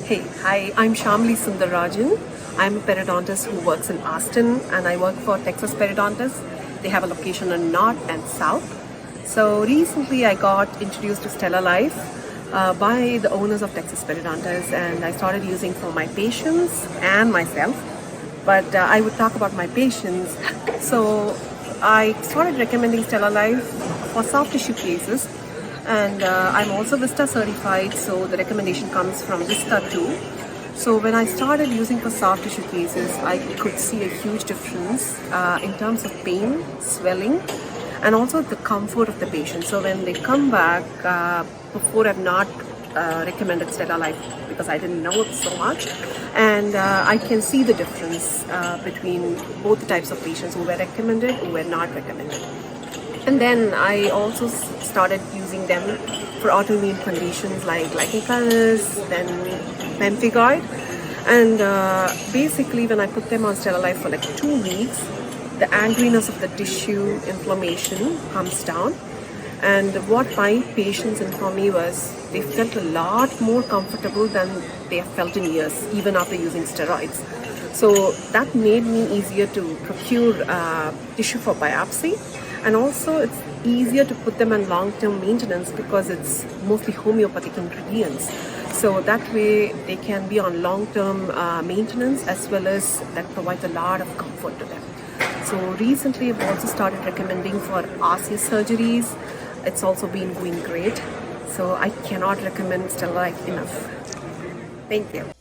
Hi, I'm Shiyamali Sundararajan. I'm a periodontist who works in Austin and I work for Texas Periodontists. They have a location in North and South. So recently I got introduced to Stella Life by the owners of Texas Periodontists, and I started using for my patients and myself. But I would talk about my patients. So I started recommending Stella Life for soft tissue cases, and I'm also Vista certified, so the recommendation comes from Vista too. So when I started using for soft tissue cases, I could see a huge difference in terms of pain, swelling, and also the comfort of the patient. So when they come back, before I've not recommended Stella Life because I didn't know it so much, and I can see the difference between both the types of patients who were recommended, who were not recommended. And then I also started using them for autoimmune conditions like lichen planus, then pemphigoid. And basically when I put them on Stella Life for like 2 weeks, the angriness of the tissue inflammation comes down. And what my patients informed me was they felt a lot more comfortable than they have felt in years, even after using steroids. So that made me easier to procure tissue for biopsy. And also it's easier to put them on long-term maintenance because it's mostly homeopathic ingredients. So that way they can be on long-term maintenance, as well as that provides a lot of comfort to them. So recently I've also started recommending for osseous surgeries. It's also been going great. So I cannot recommend Stella Life enough. Thank you.